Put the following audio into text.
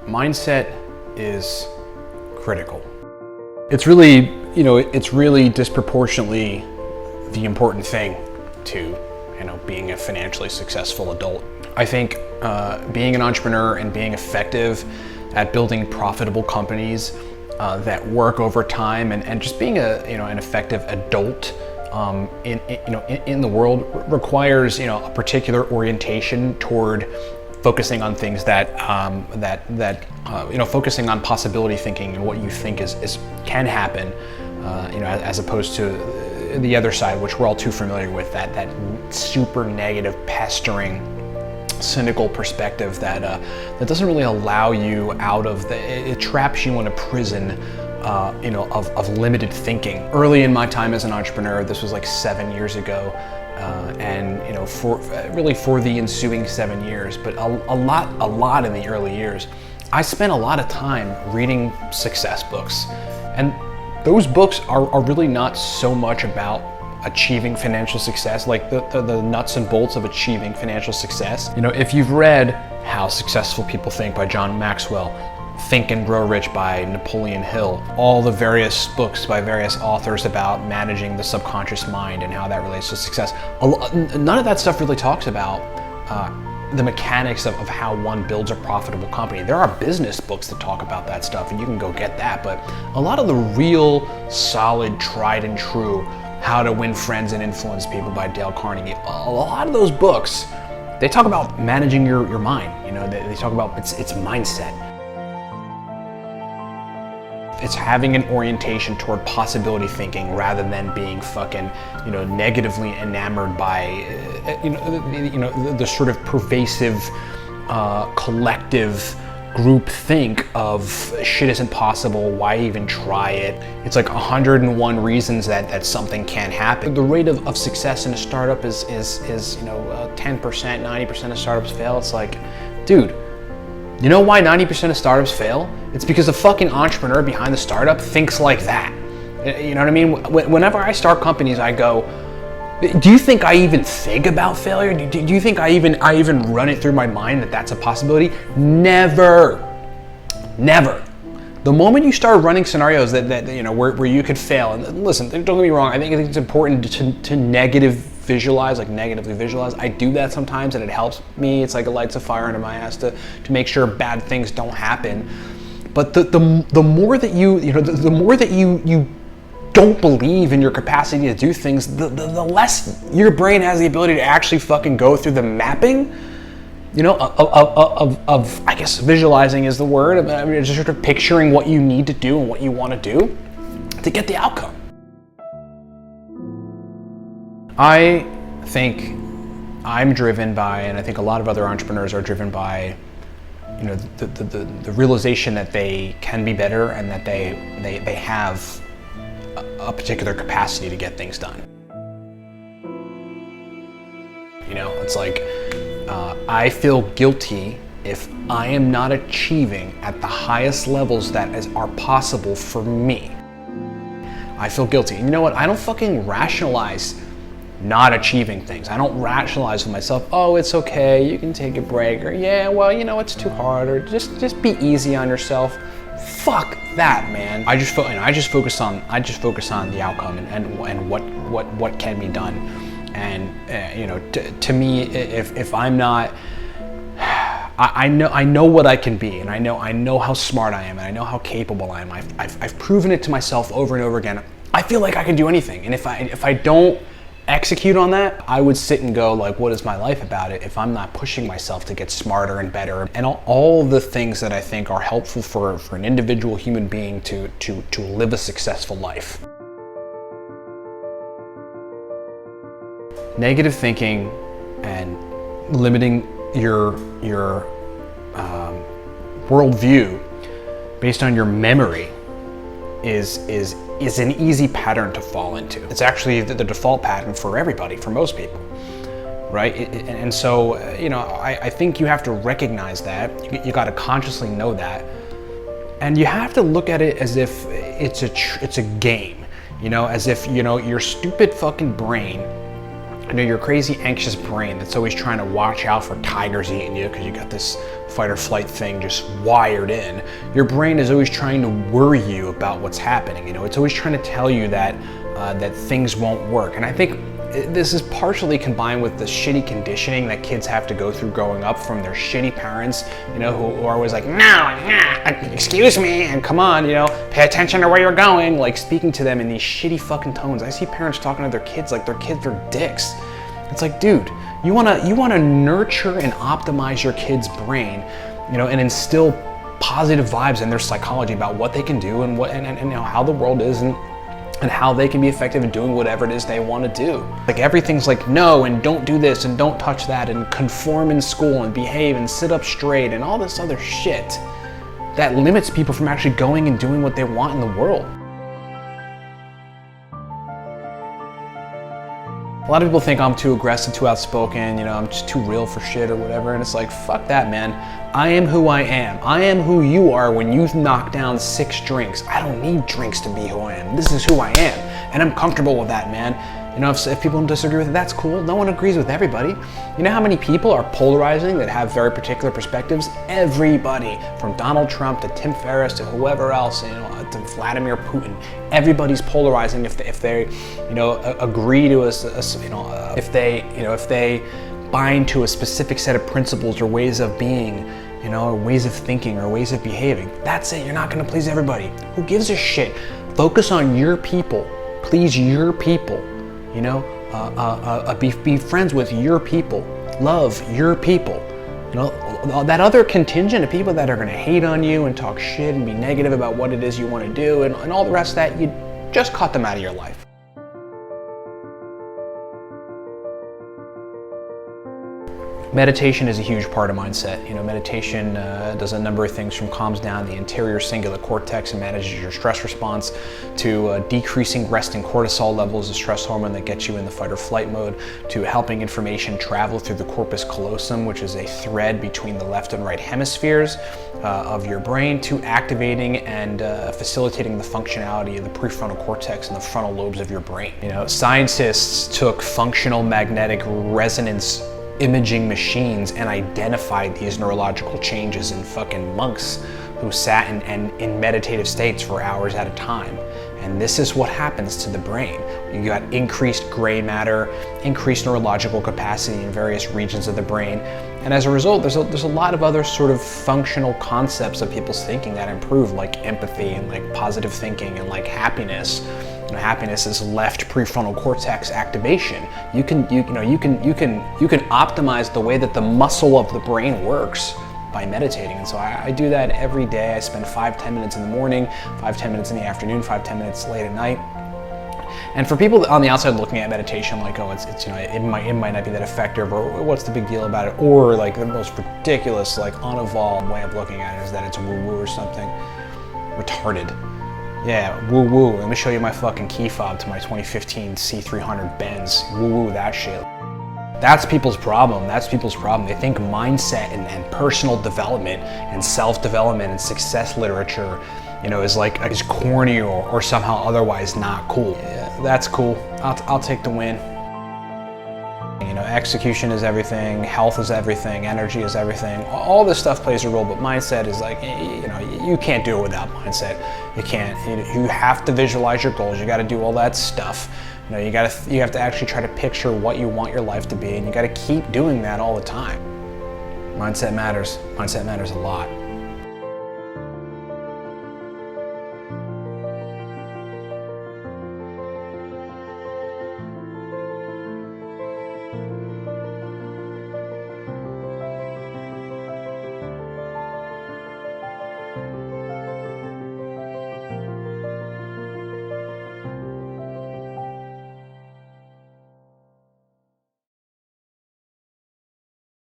mindset is critical. It's really, it's really disproportionately the important thing to, being a financially successful adult. I think being an entrepreneur and being effective at building profitable companies that work over time, and just being an effective adult in the world requires a particular orientation toward focusing on things that focusing on possibility thinking and what you think can happen, as opposed to the other side, which we're all too familiar with, that super negative, pestering, cynical perspective that doesn't really allow you out of it traps you in a prison of limited thinking. Early in my time as an entrepreneur, this was like 7 years ago, and for the ensuing 7 years, but a lot in the early years, I spent a lot of time reading success books, and those books are really not so much about achieving financial success, like the nuts and bolts of achieving financial success. If you've read How Successful People Think by John Maxwell, Think and Grow Rich by Napoleon Hill, all the various books by various authors about managing the subconscious mind and how that relates to success, none of that stuff really talks about the mechanics of how one builds a profitable company. There are business books that talk about that stuff, and you can go get that, but a lot of the real solid, tried and true How to Win Friends and Influence People by Dale Carnegie, a lot of those books, they talk about managing your mind. They talk about it's mindset. It's having an orientation toward possibility thinking rather than being fucking, negatively enamored by, the sort of pervasive, collective group think of shit isn't possible, why even try it? It's like 101 reasons that something can't happen. The rate of success in a startup is 10%, 90% of startups fail. It's like, dude, you know why 90% of startups fail? It's because the fucking entrepreneur behind the startup thinks like that. You know what I mean? Whenever I start companies, I go, do you think I even think about failure? Do you think I even run it through my mind that that's a possibility? Never. The moment you start running scenarios that where you could fail, and listen, don't get me wrong, I think it's important to negatively visualize. I do that sometimes, and it helps me. It's like it lights a fire under my ass to make sure bad things don't happen. But the more that the more that you don't believe in your capacity to do things, the less your brain has the ability to actually fucking go through the mapping, of I guess visualizing is the word. I mean, just sort of picturing what you need to do and what you want to do to get the outcome. I think I'm driven by, and I think a lot of other entrepreneurs are driven by, the realization that they can be better and that they have a particular capacity to get things done. It's like, I feel guilty if I am not achieving at the highest levels that are possible for me. I feel guilty. And you know what? I don't fucking rationalize not achieving things. I don't rationalize with myself, oh, it's okay, you can take a break, or yeah, well, it's too hard, or just be easy on yourself. Fuck that, man. I just focus on the outcome and what can be done. And to me, if I'm not, I know what I can be, and I know how smart I am, and I know how capable I am. I've proven it to myself over and over again. I feel like I can do anything, and if I don't execute on that, I would sit and go, like, what is my life about it if I'm not pushing myself to get smarter and better, and all the things that I think are helpful for an individual human being to live a successful life. Negative thinking and limiting your worldview based on your memory is an easy pattern to fall into. It's actually the default pattern for everybody, for most people, right? And so, I think you have to recognize that. You got to consciously know that, and you have to look at it as if it's a game, as if your stupid fucking brain You know, your crazy anxious brain that's always trying to watch out for tigers eating you because you got this fight or flight thing just wired in. Your brain is always trying to worry you about what's happening. You know, it's always trying to tell you that that things won't work. And I think this is partially combined with the shitty conditioning that kids have to go through growing up from their shitty parents, you know, who are always like, no, excuse me, and come on, you know, pay attention to where you're going, like speaking to them in these shitty fucking tones. I see parents talking to their kids like their kids are dicks. It's like, dude, you wanna nurture and optimize your kid's brain, you know, and instill positive vibes in their psychology about what they can do and what and you know, how the world is and how they can be effective in doing whatever it is they want to do. Like everything's like no, and don't do this, and don't touch that, and conform in school, and behave, and sit up straight, and all this other shit that limits people from actually going and doing what they want in the world. A lot of people think I'm too aggressive, too outspoken, you know, I'm just too real for shit or whatever, and it's like, fuck that, man. I am who I am. I am who you are when you knock down 6 drinks. I don't need drinks to be who I am. This is who I am, and I'm comfortable with that, man. You know, if people don't disagree with it, that's cool. No one agrees with everybody. You know how many people are polarizing that have very particular perspectives? Everybody, from Donald Trump to Tim Ferriss to whoever else, you know, to Vladimir Putin. Everybody's polarizing if they you know, agree to if they bind to a specific set of principles or ways of being, you know, or ways of thinking or ways of behaving. That's it. You're not going to please everybody. Who gives a shit? Focus on your people. Please your people. You know, be friends with your people. Love your people. You know, that other contingent of people that are going to hate on you and talk shit and be negative about what it is you want to do and all the rest of that, you just cut them out of your life. Meditation is a huge part of mindset. You know, meditation does a number of things, from calms down the anterior cingulate cortex and manages your stress response, to decreasing resting cortisol levels, a stress hormone that gets you in the fight or flight mode, to helping information travel through the corpus callosum, which is a thread between the left and right hemispheres of your brain, to activating and facilitating the functionality of the prefrontal cortex and the frontal lobes of your brain. You know, scientists took functional magnetic resonance imaging machines and identified these neurological changes in fucking monks who sat in meditative states for hours at a time. And this is what happens to the brain. You got increased gray matter, increased neurological capacity in various regions of the brain. And as a result, there's a lot of other sort of functional concepts of people's thinking that improve, like empathy and like positive thinking and like happiness. You know, happiness is left prefrontal cortex activation. You can optimize the way that the muscle of the brain works by meditating. And so I do that every day. I spend 5-10 minutes in the morning, 5-10 minutes in the afternoon, 5-10 minutes late at night. And for people on the outside looking at meditation, like, oh, it's you know, it might not be that effective, or what's the big deal about it, or like the most ridiculous, like unevolved way of looking at it is that it's woo-woo or something. Retarded. Yeah, woo-woo. Let me show you my fucking key fob to my 2015 C300 Benz. Woo-woo that shit. That's people's problem. That's people's problem. They think mindset and personal development and self-development and success literature, you know, is corny or somehow otherwise not cool. Yeah, that's cool. I'll take the win. You know, execution is everything, health is everything, energy is everything. All this stuff plays a role, but mindset is like, you know, you can't do it without mindset. You can't. You have to visualize your goals. You got to do all that stuff. You know, you have to actually try to picture what you want your life to be, and you got to keep doing that all the time. Mindset matters. Mindset matters a lot.